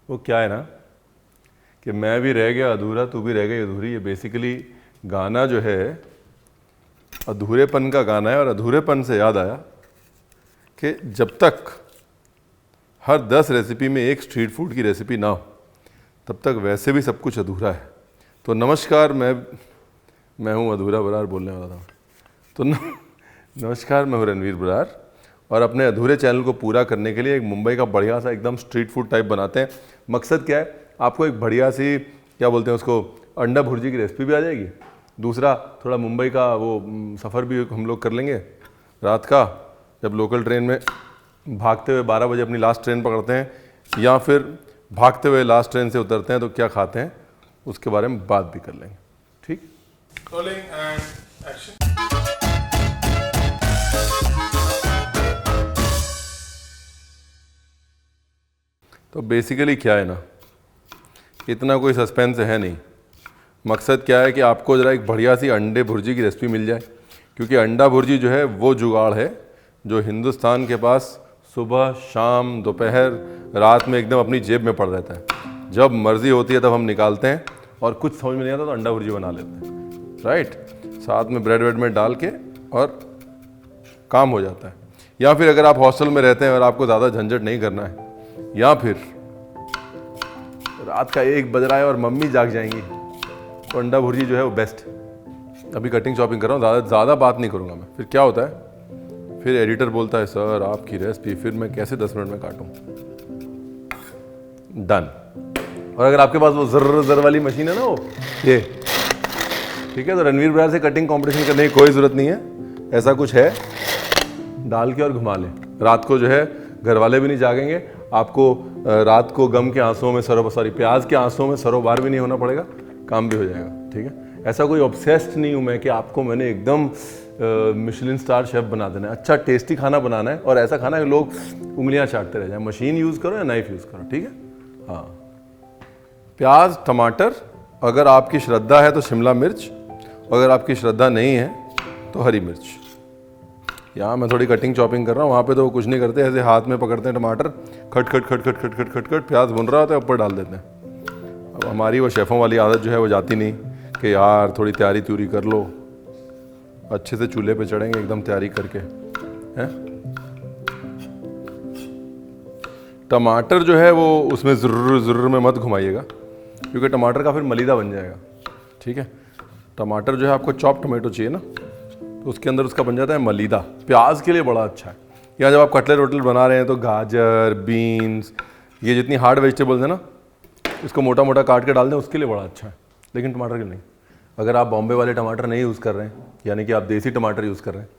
वो क्या है ना कि मैं भी रह गया अधूरा, तू भी रह गई अधूरी। ये बेसिकली गाना जो है अधूरेपन का गाना है। और अधूरेपन से याद आया कि जब तक हर 10 रेसिपी में एक स्ट्रीट फूड की रेसिपी ना हो तब तक वैसे भी सब कुछ अधूरा है। तो नमस्कार, मैं हूँ अधूरा बरार बोलने वाला था। तो नमस्कार, मैं हूँ रणवीर बरार और अपने अधूरे चैनल को पूरा करने के लिए एक मुंबई का बढ़िया सा एकदम स्ट्रीट फूड टाइप बनाते हैं। मकसद क्या है, आपको एक बढ़िया सी क्या बोलते हैं उसको, अंडा भुर्जी की रेसिपी भी आ जाएगी। दूसरा, थोड़ा मुंबई का वो सफ़र भी हम लोग कर लेंगे रात का, जब लोकल ट्रेन में भागते हुए 12 बजे अपनी लास्ट ट्रेन पकड़ते हैं, या फिर भागते हुए लास्ट ट्रेन से उतरते हैं तो क्या खाते हैं उसके बारे में बात भी कर लेंगे। ठीक। Rolling and action. तो बेसिकली क्या है ना, इतना कोई सस्पेंस है नहीं। मकसद क्या है कि आपको ज़रा एक बढ़िया सी अंडे भुर्जी की रेसिपी मिल जाए, क्योंकि अंडा भुर्जी जो है वो जुगाड़ है जो हिंदुस्तान के पास सुबह शाम दोपहर रात में एकदम अपनी जेब में पड़ रहता है। जब मर्ज़ी होती है तब हम निकालते हैं और कुछ समझ में नहीं आता तो अंडा भुर्जी बना लेते हैं, राइट। साथ में ब्रेड वेड में डाल के और काम हो जाता है। या फिर अगर आप हॉस्टल में रहते हैं और आपको ज़्यादा झंझट नहीं करना है, या फिर रात का 1 बज रहा है और मम्मी जाग जाएंगी, तो अंडा भुर्जी जो है वो बेस्ट। अभी कटिंग चॉपिंग कर रहा हूँ, ज़्यादा बात नहीं करूँगा मैं। फिर क्या होता है, फिर एडिटर बोलता है सर आपकी रेसिपी, फिर मैं कैसे 10 मिनट में काटूँ। डन। और अगर आपके पास वो जर्र वाली मशीन है ना, वो ये ठीक है, तो रणवीर बरार से कटिंग कंपटीशन करने की कोई ज़रूरत नहीं है। ऐसा कुछ है, डाल के और घुमा लें। रात को जो है घर वाले भी नहीं जागेंगे, आपको रात को गम के आंसुओं में प्याज के आंसुओं में सरोबार भी नहीं होना पड़ेगा, काम भी हो जाएगा। ठीक है, ऐसा कोई ऑब्सेस्ड नहीं हूँ मैं कि आपको मैंने एकदम मिशेलिन स्टार शेफ बना देना है। अच्छा टेस्टी खाना बनाना है और ऐसा खाना है कि लोग उंगलियां चाटते रह जाए। मशीन यूज़ करो या नाइफ यूज़ करो, ठीक है। हाँ, प्याज टमाटर, अगर आपकी श्रद्धा है तो शिमला मिर्च, अगर आपकी श्रद्धा नहीं है तो हरी मिर्च। यहाँ मैं थोड़ी कटिंग चॉपिंग कर रहा हूँ, वहाँ पे तो वो कुछ नहीं करते, ऐसे हाथ में पकड़ते हैं टमाटर, खट खट खट खट खट खट खट खट, प्याज भुन रहा होता है ऊपर डाल देते हैं। अब हमारी वो शेफ़ों वाली आदत जो है वो जाती नहीं कि यार थोड़ी तैयारी त्यूरी कर लो, अच्छे से चूल्हे पे चढ़ेंगे एकदम तैयारी करके, हैं। टमाटर जो है वो उसमें ज़ुर्र में मत घुमाइएगा, क्योंकि टमाटर का फिर मलीदा बन जाएगा। ठीक है, टमाटर जो है आपको चॉप टमाटो चाहिए ना, तो उसके अंदर उसका बन जाता है मलीदा। प्याज के लिए बड़ा अच्छा है। या जब आप कटलेट वटलेट बना रहे हैं तो गाजर, बीन्स, ये जितनी हार्ड वेजिटेबल्स है ना, इसको मोटा मोटा काट के डाल दें, उसके लिए बड़ा अच्छा है, लेकिन टमाटर के नहीं। अगर आप बॉम्बे वाले टमाटर नहीं यूज़ कर रहे हैं, यानी कि आप देसी टमाटर यूज़ कर रहे हैं,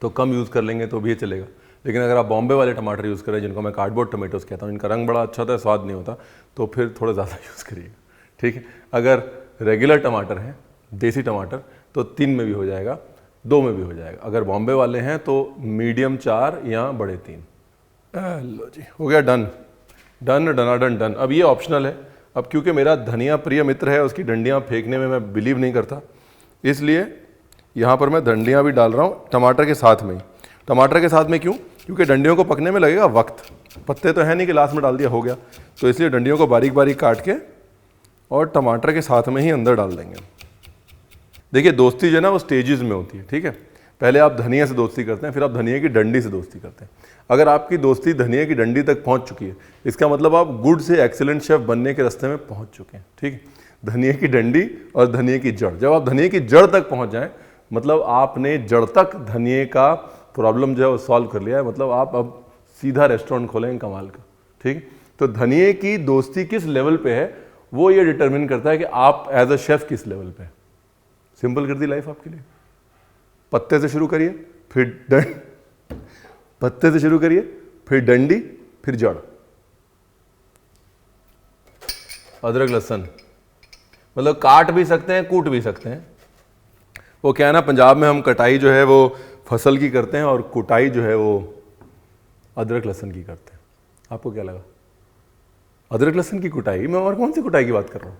तो कम यूज़ कर लेंगे तो भी ये चलेगा। लेकिन अगर आप बॉम्बे वाले टमाटर यूज़ कर रहे हैं, जिनको मैं कार्डबोर्ड टमाटोज़ कहता हूँ, इनका रंग बड़ा अच्छा होता है, स्वाद नहीं होता, तो फिर थोड़ा ज़्यादा यूज़ करिएगा। ठीक है, अगर रेगुलर टमाटर हैं, देसी टमाटर, तो 3 में भी हो जाएगा, 2 में भी हो जाएगा। अगर बॉम्बे वाले हैं तो मीडियम 4 या बड़े 3। लो जी, हो गया डन डन डनाडन डन। अब ये ऑप्शनल है। अब क्योंकि मेरा धनिया प्रिय मित्र है, उसकी डंडियाँ फेंकने में मैं बिलीव नहीं करता, इसलिए यहाँ पर मैं डंडियाँ भी डाल रहा हूँ टमाटर के साथ में ही। टमाटर के साथ में क्यों? क्योंकि डंडियों को पकने में लगेगा वक्त, पत्ते तो है नहीं कि लास्ट में डाल दिया हो गया, तो इसलिए डंडियों को बारीक बारीक काट के और टमाटर के साथ में ही अंदर डाल देंगे। देखिए, दोस्ती जो है ना वो स्टेजेस में होती है। ठीक है, पहले आप धनिया से दोस्ती करते हैं, फिर आप धनिया की डंडी से दोस्ती करते हैं। अगर आपकी दोस्ती धनिया की डंडी तक पहुंच चुकी है, इसका मतलब आप गुड से एक्सीलेंट शेफ बनने के रास्ते में पहुंच चुके हैं। ठीक है, धनिया की डंडी और धनिया की जड़, जब आप धनिया की जड़ तक पहुंच जाएं, मतलब आपने जड़ तक धनिया का प्रॉब्लम जो है वो सॉल्व कर लिया है। मतलब आप अब सीधा रेस्टोरेंट खोलेंगे कमाल का। ठीक है, तो धनिया की दोस्ती किस लेवल पे है वो ये डिटरमिन करता है कि आप एज अ शेफ किस लेवल पे है। सिंपल कर दी लाइफ आपके लिए। पत्ते से शुरू करिए, फिर पत्ते से शुरू करिए, फिर डंडी, फिर जड़। अदरक लहसुन मतलब काट भी सकते हैं, कूट भी सकते हैं। वो क्या है ना, पंजाब में हम कटाई जो है वो फसल की करते हैं और कुटाई जो है वो अदरक लहसुन की करते हैं। आपको क्या लगा? अदरक लहसुन की कुटाई? मैं और कौन सी कुटाई की बात कर रहा हूँ?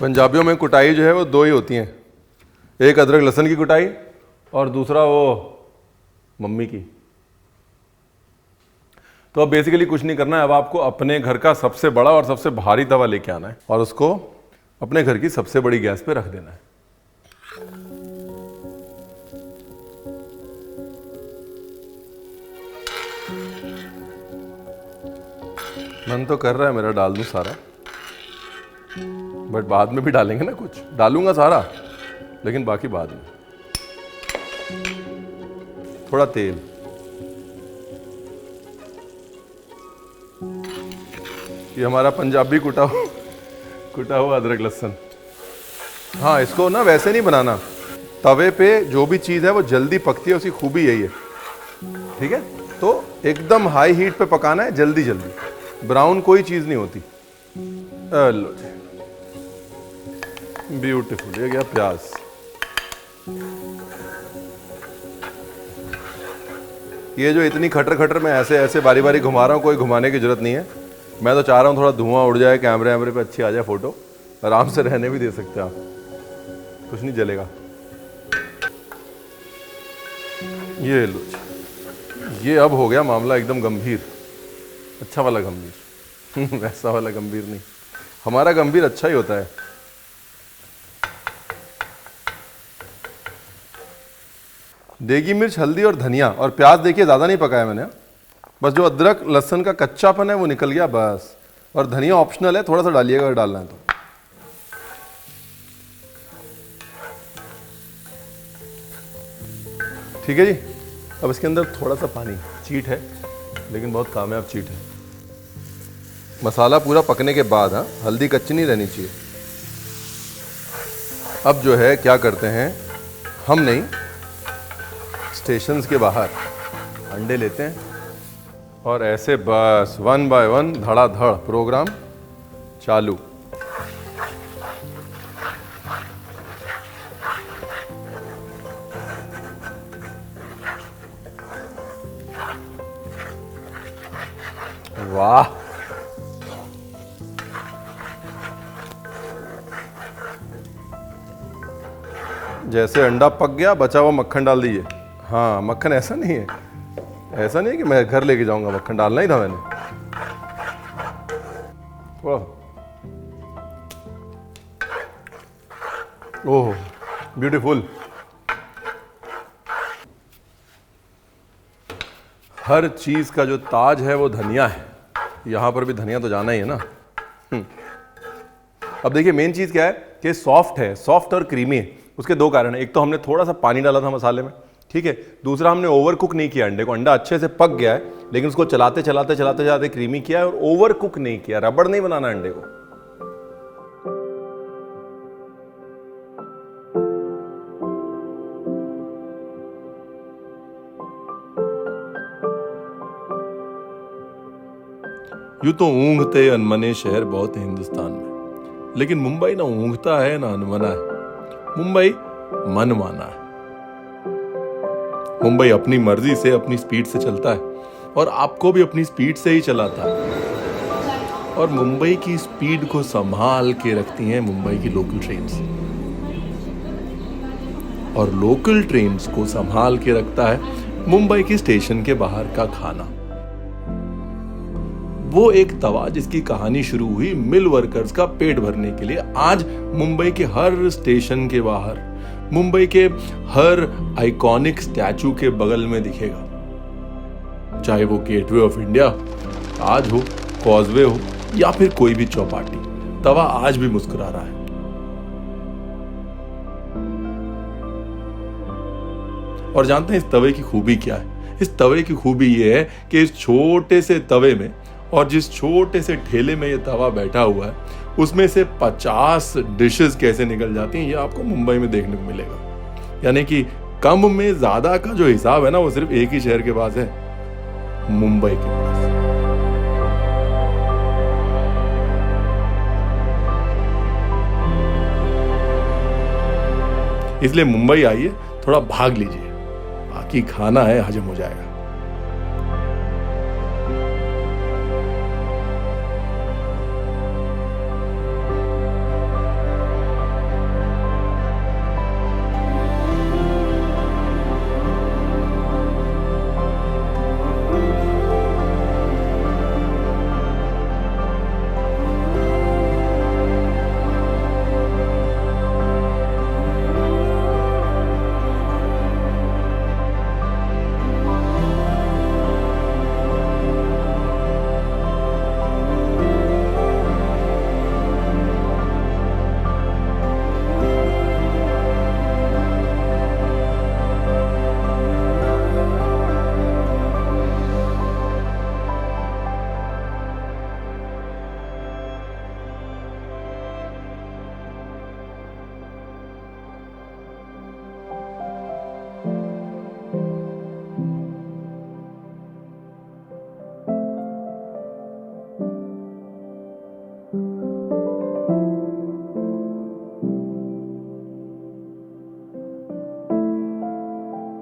पंजाबियों में कुटाई जो है वो 2 ही होती हैं, एक अदरक लहसुन की कुटाई और दूसरा वो मम्मी की। तो अब बेसिकली कुछ नहीं करना है, अब आपको अपने घर का सबसे बड़ा और सबसे भारी तवा लेके आना है और उसको अपने घर की सबसे बड़ी गैस पे रख देना है। मन तो कर रहा है मेरा डाल दूं सारा, बट बाद में भी डालेंगे ना, कुछ डालूंगा सारा लेकिन बाकी बाद में। थोड़ा तेल, ये हमारा पंजाबी कुटा हुआ अदरक लहसुन। हाँ, इसको ना वैसे नहीं बनाना, तवे पे जो भी चीज़ है वो जल्दी पकती है, उसकी खूबी यही है। ठीक है, तो एकदम हाई हीट पे पकाना है, जल्दी जल्दी, ब्राउन कोई चीज़ नहीं होती। लो जी, ब्यूटीफुल। ये गया प्याज। ये जो इतनी खटर खटर में ऐसे ऐसे बारी बारी घुमा रहा हूँ, कोई घुमाने की जरूरत नहीं है। मैं तो चाह रहा हूँ थोड़ा धुआं उड़ जाए, कैमरे वैमरे पे अच्छी आ जाए फोटो, आराम से रहने भी दे सकते हैं आप, कुछ नहीं जलेगा। ये लो जी, ये अब हो गया मामला एकदम गंभीर, अच्छा वाला गंभीर वैसा वाला गंभीर नहीं, हमारा गंभीर अच्छा ही होता है। देगी मिर्च, हल्दी और धनिया और प्याज देखिए ज़्यादा नहीं पकाया मैंने, बस जो अदरक लहसुन का कच्चापन है वो निकल गया बस। और धनिया ऑप्शनल है, थोड़ा सा डालिएगा अगर डालना है तो। ठीक है जी, अब इसके अंदर थोड़ा सा पानी, चीट है लेकिन बहुत कामयाब चीट है। मसाला पूरा पकने के बाद, हाँ, हल्दी कच्ची नहीं रहनी चाहिए। अब जो है क्या करते हैं हम, नहीं, स्टेशंस के बाहर अंडे लेते हैं और ऐसे बस 1 बाय 1 धड़ाधड़ प्रोग्राम चालू। वाह, जैसे अंडा पक गया, बचा हुआ मक्खन डाल दीजिए। हाँ, मक्खन ऐसा नहीं है, ऐसा नहीं है कि मैं घर लेके जाऊंगा, मक्खन डालना ही था मैंने। Oh beautiful. हर चीज का जो ताज है वो धनिया है, यहां पर भी धनिया तो जाना ही है ना। अब देखिए मेन चीज क्या है कि सॉफ्ट है, सॉफ्ट और क्रीमी है। उसके दो कारण है, एक तो हमने थोड़ा सा पानी डाला था मसाले में, ठीक है, दूसरा हमने ओवर कुक नहीं किया अंडे को। अंडा अच्छे से पक गया है लेकिन उसको चलाते चलाते चलाते चलाते क्रीमी किया है और ओवर कुक नहीं किया, रबड़ नहीं बनाना अंडे को। यूं तो ऊँघते अनमने शहर बहुत है हिंदुस्तान में, लेकिन मुंबई ना ऊँघता है ना अनमना है, मुंबई मनमाना है। मुंबई अपनी मर्जी से अपनी स्पीड से चलता है और आपको भी अपनी स्पीड से ही चलाता है। और मुंबई की स्पीड को संभाल के रखती हैं मुंबई की लोकल ट्रेन्स, और लोकल ट्रेन्स को संभाल के रखता है मुंबई की स्टेशन के बाहर का खाना। वो एक तवा जिसकी कहानी शुरू हुई मिल वर्कर्स का पेट भरने के लिए, आज मुंबई के हर स्टेशन के बाहर, मुंबई के हर आइकॉनिक स्टैचू के बगल में दिखेगा। चाहे वो गेटवे ऑफ इंडिया, ताज हो, कॉजवे हो या फिर कोई भी चौपाटी, तवा आज भी मुस्कुरा रहा है। और जानते हैं इस तवे की खूबी क्या है? इस तवे की खूबी ये है कि इस छोटे से तवे में और जिस छोटे से ठेले में ये तवा बैठा हुआ है, उसमें से 50 डिशेस कैसे निकल जाती हैं, ये आपको मुंबई में देखने को मिलेगा। यानी कि कम में ज्यादा का जो हिसाब है ना, वो सिर्फ एक ही शहर के पास है, मुंबई के पास। इसलिए मुंबई आइए, थोड़ा भाग लीजिए, बाकी खाना है हजम हो जाएगा।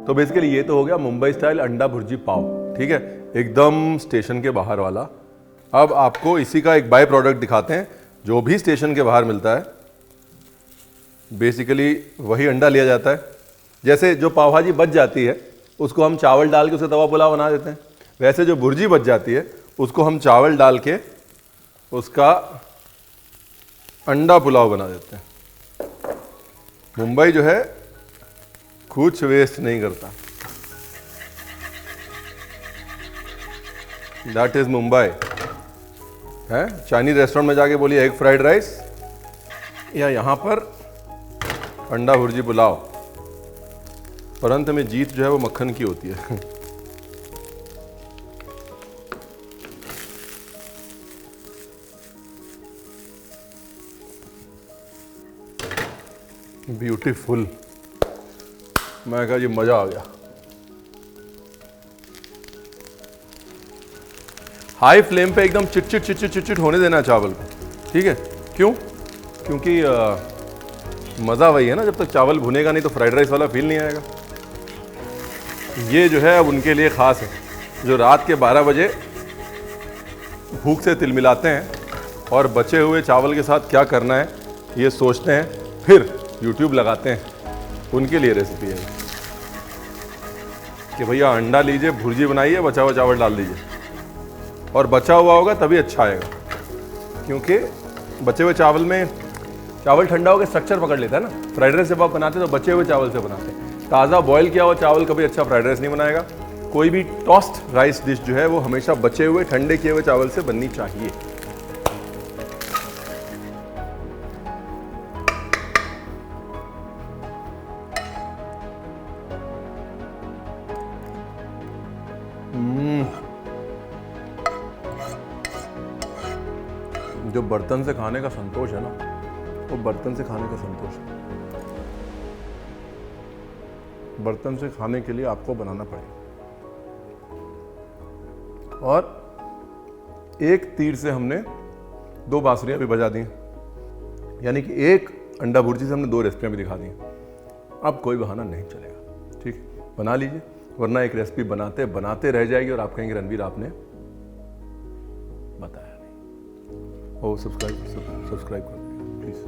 तो बेसिकली ये तो हो गया मुंबई स्टाइल अंडा भुर्जी पाव, ठीक है, एकदम स्टेशन के बाहर वाला। अब आपको इसी का एक बाय प्रोडक्ट दिखाते हैं जो भी स्टेशन के बाहर मिलता है। बेसिकली वही अंडा लिया जाता है। जैसे जो पाव भाजी बच जाती है उसको हम चावल डाल के उसे तवा पुलाव बना देते हैं, वैसे जो भुर्जी बच जाती है उसको हम चावल डाल के उसका अंडा पुलाव बना देते हैं। मुंबई जो है कुछ वेस्ट नहीं करता। दैट इज मुंबई है। चाइनीज रेस्टोरेंट में जाके बोलिए एग फ्राइड राइस या यहाँ पर अंडा भुर्जी पुलाव, पर अंत में जीत जो है वो मक्खन की होती है। ब्यूटीफुल। मैं कहा जी मजा आ गया। हाई फ्लेम पे एकदम चिटचिट चिटचिट चिटचिट होने देना चावल को, ठीक है। क्यों? क्योंकि मज़ा वही है ना, जब तक चावल भुनेगा नहीं तो फ्राइड राइस वाला फील नहीं आएगा। ये जो है अब उनके लिए ख़ास है जो रात के 12 बजे भूख से तिलमिलाते हैं और बचे हुए चावल के साथ क्या करना है ये सोचते हैं, फिर YouTube लगाते हैं। उनके लिए रेसिपी है कि भैया अंडा लीजिए, भुर्जी बनाइए, बचा हुआ चावल डाल दीजिए, और बचा हुआ होगा तभी अच्छा आएगा, क्योंकि बचे हुए चावल में चावल ठंडा होकर स्ट्रक्चर पकड़ लेता है ना। फ्राइड राइस जब आप बनाते हैं तो बचे हुए चावल से बनाते हैं। ताज़ा बॉयल किया हुआ चावल कभी अच्छा फ्राइड राइस नहीं बनाएगा। कोई भी टॉस्ट राइस डिश जो है वो हमेशा बचे हुए ठंडे किए हुए चावल से बननी चाहिए। जो बर्तन से खाने का संतोष है ना, वो बर्तन से खाने का संतोष है। बर्तन से खाने के लिए आपको बनाना पड़ेगा। और एक तीर से हमने 2 बांसुरियां भी बजा दी, यानी कि एक अंडा भुर्जी से हमने 2 रेसिपियां भी दिखा दी। अब कोई बहाना नहीं चलेगा, ठीक, बना लीजिए, वरना एक रेसिपी बनाते बनाते रह जाएगी और आप कहेंगे रणवीर आपने बताया नहीं। ओ सब्सक्राइब कर दीजिए प्लीज़।